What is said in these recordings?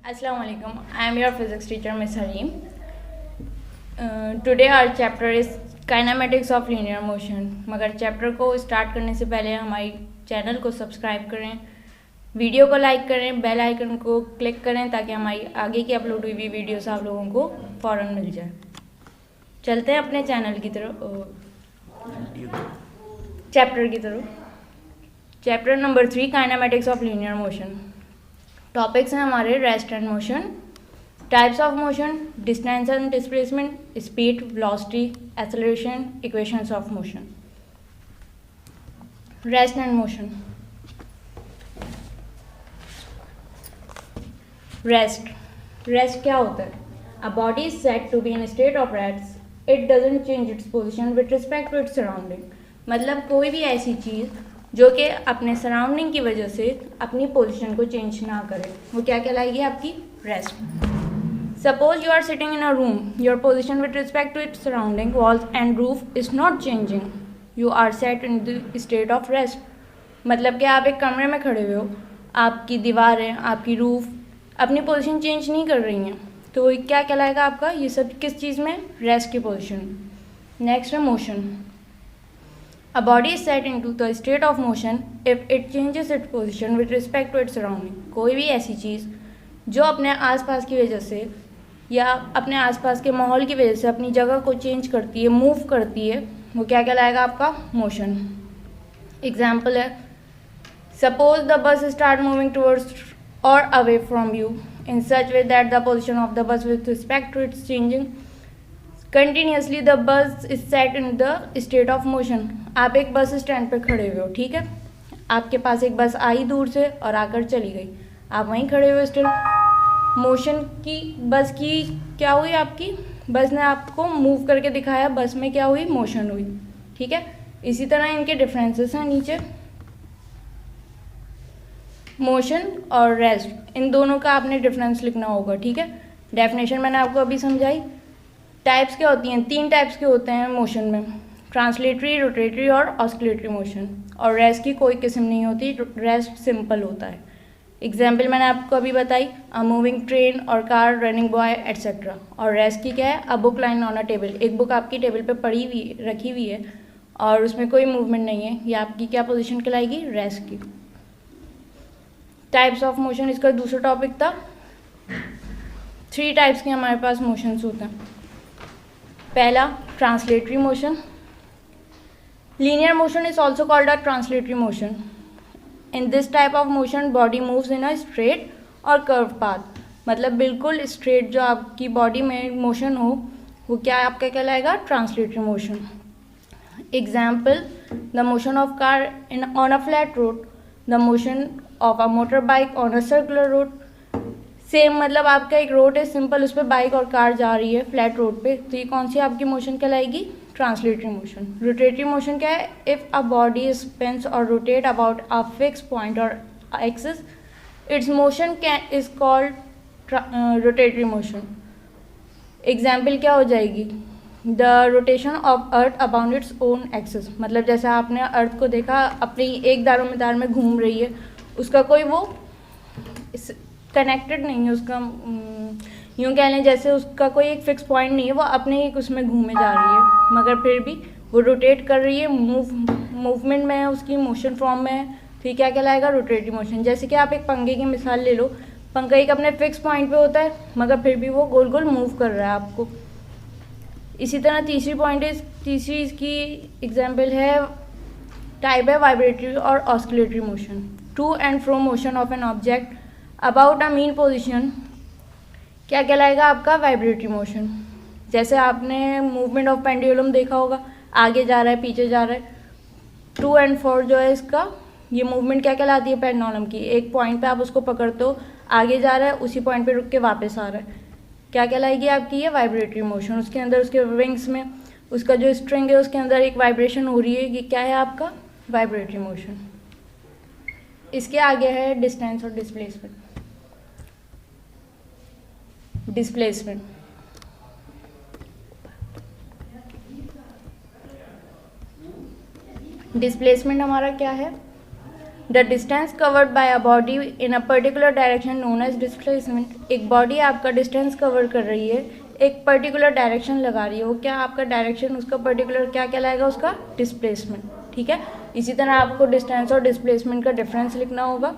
Assalamu alaikum. I am your physics teacher, Miss Hareem. Today our chapter is kinematics of linear motion. मगर chapter को start करने से पहले हमारी channel को सब्सक्राइब करें, वीडियो को लाइक करें, बेल आइकन को क्लिक करें ताकि हमारी आगे की अपलोड हुई वीडियोस आप लोगों को फ़ौरन मिल जाए। चलते हैं अपने चैनल की तरफ, चैप्टर की तरफ। Chapter number 3 kinematics of linear motion. Topics हैं हमारे rest and motion, types of motion, distance and displacement, speed, velocity, acceleration, equations of motion. Rest and motion. Rest क्या होता है? A body is said to be in state of rest, it doesn't change its position with respect to its surrounding. मतलब कोई भी ऐसी चीज़ जो कि अपने सराउंडिंग की वजह से अपनी पोजीशन को चेंज ना करे, वो क्या कहलाएगी? आपकी rest. Suppose you are sitting in a room, your position with respect to its surrounding, walls and roof is not changing, you are set in the state of rest. मतलब कि आप एक कमरे में खड़े हुए हो, आपकी दीवारें, आपकी रूफ अपनी पोजीशन चेंज नहीं कर रही हैं, तो क्या कहलाएगा आपका? ये सब किस चीज़ में? रेस्ट की पोजीशन। नेक्स्ट है motion. A body is set into the state of motion if it changes its position with respect to its surrounding। कोई भी ऐसी चीज़ जो अपने आसपास की वजह से या अपने आसपास के माहौल की वजह से अपनी जगह को चेंज करती है, मूव करती है, वो क्या कहलाएगा? आपका मोशन। एग्जाम्पल है, suppose the bus start moving towards or away from you in such way that the position of the bus with respect to its changing continuously, the bus is set in the state of motion. आप एक bus stand पर खड़े हुए हो, ठीक है, आपके पास एक बस आई दूर से और आकर चली गई, आप वहीं खड़े हुए स्टिल। मोशन की बस की क्या हुई? आपकी बस ने आपको मूव करके दिखाया, बस में क्या हुई? मोशन हुई, ठीक है। इसी तरह इनके डिफरेंसेस हैं नीचे। मोशन और रेस्ट, इन दोनों का आपने डिफरेंस लिखना होगा, ठीक है। डेफिनेशन मैंने आपको अभी समझाई। टाइप्स क्या होती हैं? 3 टाइप्स के होते हैं मोशन में, ट्रांसलेटरी, रोटेटरी और ऑस्किलेटरी मोशन। और रेस्ट की कोई किस्म नहीं होती, रेस्ट सिंपल होता है। एग्जाम्पल मैंने आपको अभी बताई, अ मूविंग ट्रेन और कार, रनिंग बॉय एट्सेट्रा। और रेस्ट की क्या है? A book line on a table, एक बुक आपकी टेबल पे पड़ी हुई रखी हुई है और उसमें कोई मूवमेंट नहीं है, ये आपकी क्या पोजीशन कहलाएगी? रेस्ट की। टाइप्स ऑफ मोशन इसका दूसरा टॉपिक था। 3 टाइप्स के हमारे पास मोशंस होते हैं। पहला, translatory motion. Linear motion is also called a translatory motion. In this type of motion body moves in a straight और कर्व पाथ। मतलब बिल्कुल स्ट्रेट जो आपकी बॉडी में मोशन हो, वो क्या आपका कहलाएगा? Translatory motion. Example, the motion of car in on a flat road, the motion of a motor bike on a circular road. Same, मतलब आपका एक रोड है सिंपल, उस पर बाइक और कार जा रही है फ्लैट रोड पे, तो ये कौन सी आपकी मोशन कहलाएगी? Translatory motion. रोटेटरी मोशन क्या है? If a body spins or rotate about a fix point or axis, its motion can is called rotatory motion. Example क्या हो जाएगी? The rotation of earth about its own axis. मतलब जैसे आपने अर्थ को देखा अपनी एक दारोमदार में घूम रही है, उसका कोई वो कनेक्टेड नहीं है, उसका यूँ कह लें जैसे उसका कोई एक फिक्स पॉइंट नहीं है, वो अपने एक उसमें घूमे जा रही है, मगर फिर भी वो रोटेट कर रही है, मूवमेंट में है, उसकी मोशन फॉर्म में है, तो ये क्या कहलाएगा? Rotatory motion. जैसे कि आप एक पंखे की मिसाल ले लो, पंखा एक अपने फिक्स पॉइंट पे होता है, मगर फिर भी वो गोल गोल मूव कर रहा है आपको। इसी तरह तीसरी इसकी एग्जाम्पल है, टाइप है वाइब्रेटरी और oscillatory motion. To and fro motion of an object about a mean position क्या कहलाएगा? आपका वाइब्रेटरी मोशन। जैसे आपने मूवमेंट ऑफ पेंडुलम देखा होगा, आगे जा रहा है, पीछे जा रहा है। टू एंड फोर जो है इसका, ये मूवमेंट क्या कहलाती है? पेंडुलम की। एक पॉइंट पे आप उसको पकड़ते हो, आगे जा रहा है, उसी पॉइंट पे रुक के वापस आ रहा है, क्या कहलाएगी आपकी? ये वाइब्रेटरी मोशन। उसके अंदर उसके विंग्स में उसका जो स्ट्रिंग है उसके अंदर एक वाइब्रेशन हो रही है, ये क्या है आपका? Vibratory motion. इसके आगे है डिस्टेंस और डिस्प्लेसमेंट। डिस्प्लेसमेंट हमारा क्या है? The distance covered by a body in a particular direction known as displacement. एक बॉडी आपका डिस्टेंस कवर कर रही है, एक पर्टिकुलर डायरेक्शन लगा रही है, वो क्या आपका डायरेक्शन उसका पर्टिकुलर क्या कहलाएगा, उसका डिस्प्लेसमेंट। ठीक है, इसी तरह आपको डिस्टेंस और डिस्प्लेसमेंट का डिफरेंस लिखना होगा।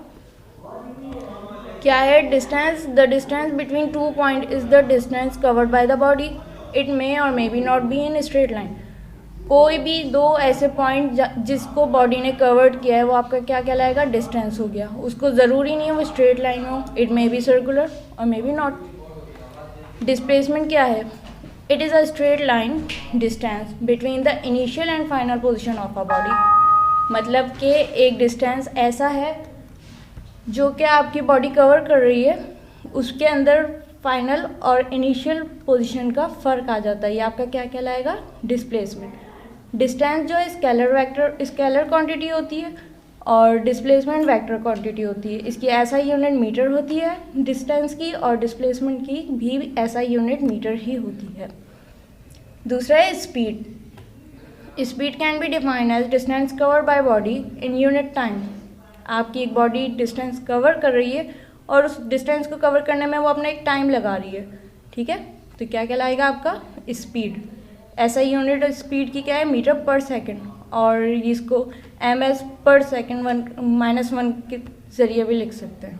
क्या है distance? The distance between two point is the distance covered by the body. It may or may be not be in straight line. कोई भी दो ऐसे पॉइंट जिसको बॉडी ने कवर्ड किया है वो आपका क्या कहलाएगा, डिस्टेंस हो गया। उसको ज़रूरी नहीं है वो स्ट्रेट लाइन हो, इट मे बी सर्कुलर और मे बी नॉट। डिस्प्लेसमेंट क्या है? It is a straight line distance between the initial and final position of a body. मतलब कि एक डिस्टेंस ऐसा है जो कि आपकी बॉडी कवर कर रही है, उसके अंदर फाइनल और इनिशियल पोजीशन का फ़र्क आ जाता है, ये आपका क्या कहलाएगा, डिस्प्लेसमेंट। डिस्टेंस जो है स्केलर क्वांटिटी होती है और डिस्प्लेसमेंट वेक्टर क्वांटिटी होती है। इसकी ऐसा यूनिट मीटर होती है डिस्टेंस की, और डिस्प्लेसमेंट की भी ऐसा यूनिट मीटर ही होती है। दूसरा है speed. Speed can be defined as distance cover by body in unit time. आपकी एक बॉडी डिस्टेंस कवर कर रही है और उस डिस्टेंस को कवर करने में वो अपना एक टाइम लगा रही है। ठीक है, तो क्या कहलाएगा आपका, स्पीड। ऐसा यूनिट स्पीड की क्या है, मीटर पर सेकंड, और इसको ms पर सेकंड -1 के ज़रिए भी लिख सकते हैं।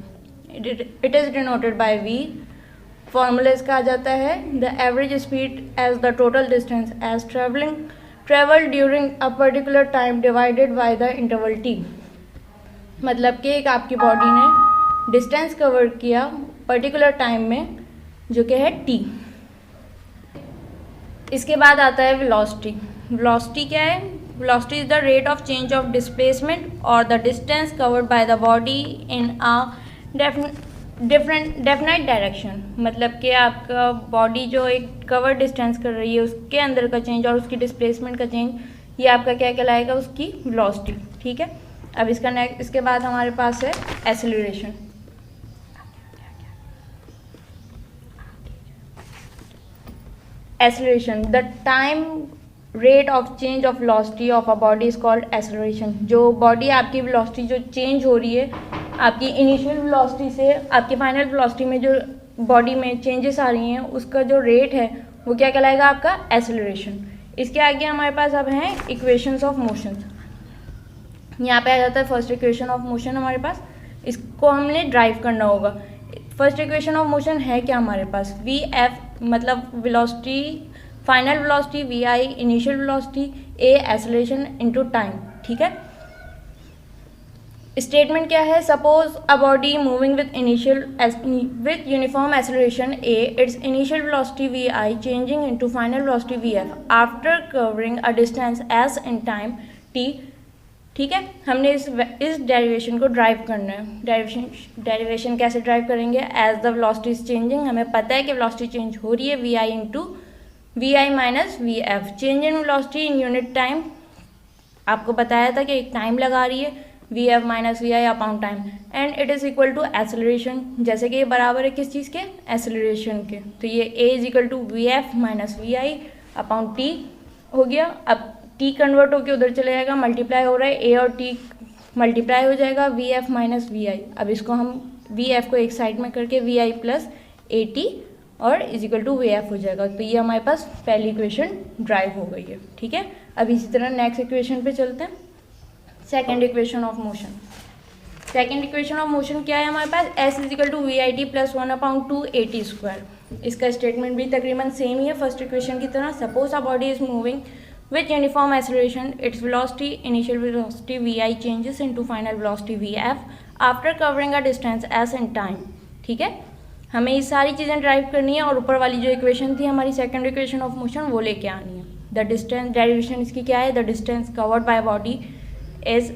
It is denoted by v। Formula इसका आ जाता है the average speed as the total distance as travel during a particular time divided by the interval t। मतलब कि एक आपकी बॉडी ने डिस्टेंस कवर किया पर्टिकुलर टाइम में जो कि है t। इसके बाद आता है वेलोसिटी। वेलोसिटी क्या है? Velocity is the rate of change of displacement or the distance covered by the body in a definite direction. मतलब कि आपका बॉडी जो एक कवर डिस्टेंस कर रही है उसके अंदर का चेंज और उसकी डिस्प्लेसमेंट का चेंज, ये आपका क्या कहलाएगा, उसकी वेलोसिटी। ठीक है, अब इसके बाद हमारे पास है acceleration. Acceleration, the time rate of change of velocity of a body is called acceleration. जो बॉडी आपकी वेलोसिटी जो चेंज हो रही है, आपकी इनिशियल वेलोसिटी से आपकी फाइनल वेलोसिटी में जो बॉडी में चेंजेस आ रही हैं, उसका जो रेट है वो क्या कहलाएगा, आपका एक्सेलरेशन। इसके आगे हमारे पास अब हैं इक्वेशंस ऑफ मोशन। यहाँ पे आ जाता है फर्स्ट इक्वेशन ऑफ मोशन हमारे पास, इसको हमने ड्राइव करना होगा। फर्स्ट इक्वेशन ऑफ मोशन है क्या हमारे पास, वी एफ मतलब velocity, final velocity v i, initial velocity a, acceleration into time. ठीक है, स्टेटमेंट क्या है, suppose a body moving with uniform acceleration a, its initial velocity v i changing into final velocity v f after covering a distance s in time t. ठीक है, हमने इस derivation को drive करना है। डेरिवेशन कैसे ड्राइव करेंगे, as the velocity is changing, हमें पता है कि वेलोसिटी चेंज हो रही है, we i into v i minus v f, change in velocity in unit time. आपको बताया था कि एक टाइम लगा रही है, V F minus we I upon time, and it is equal to acceleration. जैसे कि ये बराबर है किस चीज़ के, एक्सेलरेशन के, तो ये A is equal to V F minus we I upon T हो गया। अब टी कन्वर्ट होकर उधर चले जाएगा, मल्टीप्लाई हो रहा है, ए और टी मल्टीप्लाई हो जाएगा, वी एफ माइनस वी आई। अब इसको हम वी एफ को एक साइड में करके V I plus A T और is equal to V F हो जाएगा। तो ये हमारे पास पहली इक्वेशन ड्राइव हो गई है। ठीक है, अब इसी तरह नेक्स्ट इक्वेशन पे चलते हैं, second equation of motion. Second equation of motion क्या है हमारे पास, S is equal to V I T plus 1/2 A T square. इसका स्टेटमेंट भी तकरीबन सेम ही है फर्स्ट इक्वेशन की तरह। Suppose a body is moving with uniform acceleration, its velocity, initial velocity vi changes into final velocity vf after covering a distance s in time। ठीक है, हमें ये सारी चीज़ें ड्राइव करनी है और ऊपर वाली जो इक्वेशन थी हमारी सेकंड इक्वेशन ऑफ मोशन वो लेके आनी है। द डिस्टेंस, डेरिवेशन इसकी क्या है, the distance covered by body is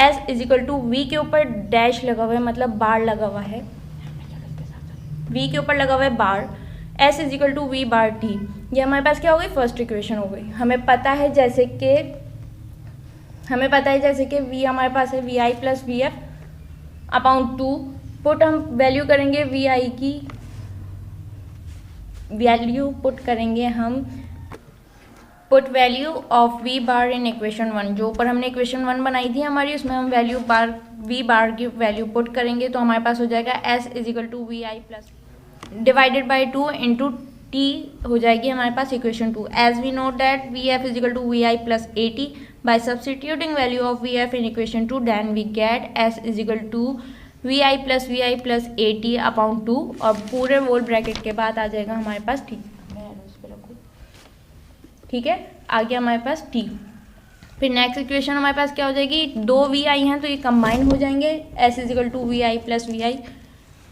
s is equal to v के ऊपर डैश लगा हुआ है, मतलब बार लगा हुआ है, वी के ऊपर लगा हुआ है bar, S is equal to V bar T. ये हमारे पास क्या हो गई, फर्स्ट इक्वेशन हो गई। हमें पता है जैसे कि वी हमारे पास है we I plus V F upon 2, put हम वैल्यू करेंगे वी आई की, वैल्यू पुट करेंगे हम put value of V bar in equation 1, जो ऊपर हमने इक्वेशन 1 बनाई थी हमारी, उसमें हम वैल्यू बार वी बार की वैल्यू पुट करेंगे तो हमारे पास हो जाएगा S is equal to V I plus divided by 2 into T हो जाएगी हमारे पास equation 2। As we know that V F is equal to V I plus A T, by substituting value of V F in equation 2 then we get S is equal to V I plus A T upon 2, और पूरे वोल bracket के बाद आ जाएगा हमारे पास T. ठीक है, आ गया हमारे पास टी। फिर नेक्स्ट इक्वेशन हमारे पास क्या हो जाएगी, दो वी आई हैं तो ये कंबाइन हो जाएंगे, S is equal to V I plus V I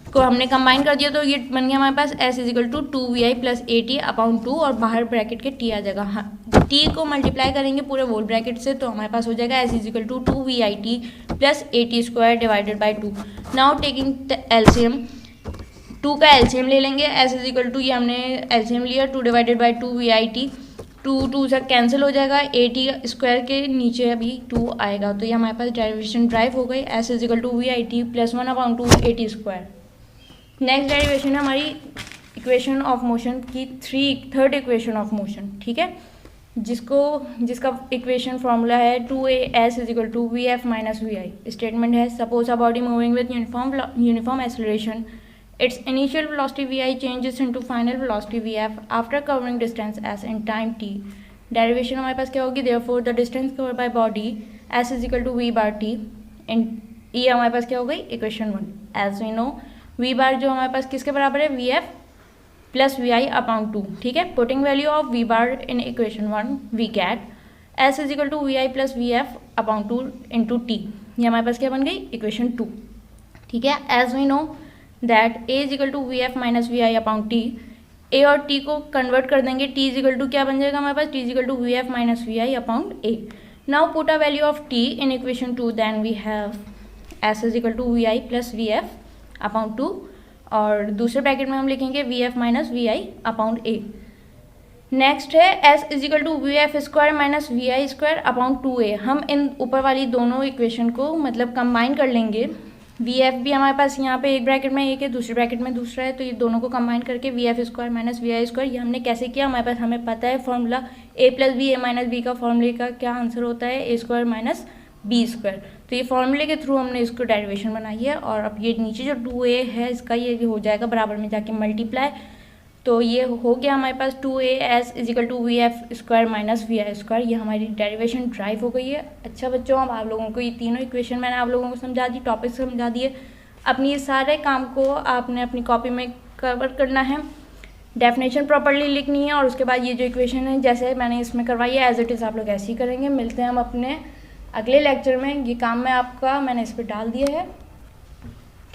को हमने कंबाइन कर दिया तो ये बन गया हमारे पास S is equal to 2vi plus A T upon 2, और बाहर ब्रैकेट के टी आ जाएगा। हाँ, टी को मल्टीप्लाई करेंगे पूरे वोल ब्रैकेट से तो हमारे पास हो जाएगा S is equal to 2vi plus A T square divided by 2। Now taking the LCM, 2 का एलसीएम ले लेंगे, एस इज इक्वल टू ये हमने एलसीएम लिया 2 डिवाइडेड बाई 2vi, 2 से कैंसिल हो जाएगा, ए टी स्क्वायर के नीचे अभी 2 आएगा तो ये हमारे पास डेरिवेशन ड्राइव हो गई, S is equal to V I T plus 1 upon 2 A T square. Next derivation है हमारी इक्वेशन ऑफ मोशन की थर्ड इक्वेशन ऑफ मोशन। ठीक है, जिसका इक्वेशन फॉर्मूला है 2as is equal to V F minus we I. Statement है suppose a body moving with uniform acceleration, its initial velocity vi changes into final velocity vf after covering distance s in time t। Derivation हमारे पास क्या होगी, therefore the distance covered by body s is equal to v bar t, ये हमारे पास क्या हो गई equation 1। As we know v bar जो हमारे पास किसके बराबर है, we F plus V I upon 2। ठीक है, putting value of v bar in equation 1 V get s is equal to V I plus V F upon 2 into T, ये हमारे पास क्या बन गई इक्वेशन 2। ठीक है, as we know that a is equal to V F minus we I upon T, A और t को convert कर देंगे, t इज इक्वल टू क्या बन जाएगा हमारे पास, t is equal to V F minus we I upon a। Now put a value of t in equation 2 then we have s is equal to V I plus V F upon 2, और दूसरे bracket में हम लिखेंगे V F minus we I upon a। Next है s is equal to V F square minus we I square upon 2a। हम इन ऊपर वाली दोनों इक्वेशन को मतलब कंबाइन कर लेंगे, वी एफ भी हमारे पास यहाँ पे एक ब्रैकेट में एक है, दूसरे ब्रैकेट में दूसरा है, तो ये दोनों को कंबाइन करके V F square minus we I square, ये हमने कैसे किया, हमारे पास हमें पता है formula A plus B, A minus B का फॉर्मूले का क्या आंसर होता है, A square minus B square. तो ये फॉर्मूले के थ्रू हमने इसको डेरिवेशन बनाई है, और अब ये नीचे जो 2a है इसका ये हो जाएगा बराबर में जाके मल्टीप्लाई, तो ये हो गया हमारे पास 2as is equal to V F square minus we I square, ये हमारी डेरिवेशन ड्राइव हो गई है। अच्छा बच्चों, अब आप लोगों को ये तीनों इक्वेशन मैंने आप लोगों को समझा दी, टॉपिक समझा दिए। अपनी ये सारे काम को आपने अपनी कॉपी में कवर करना है, डेफिनेशन प्रॉपर्ली लिखनी है, और उसके बाद ये जो इक्वेशन है जैसे मैंने इसमें करवाई है एज इट इज़ आप लोग ऐसे ही करेंगे। मिलते हैं हम अपने अगले लेक्चर में, ये काम मैं आपका मैंने इस पर डाल दिया है।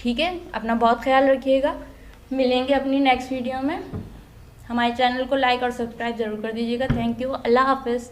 ठीक है, अपना बहुत ख्याल रखिएगा, मिलेंगे अपनी नेक्स्ट वीडियो में। हमारे चैनल को लाइक और सब्सक्राइब ज़रूर कर दीजिएगा। थैंक यू, अल्लाह हाफिज़।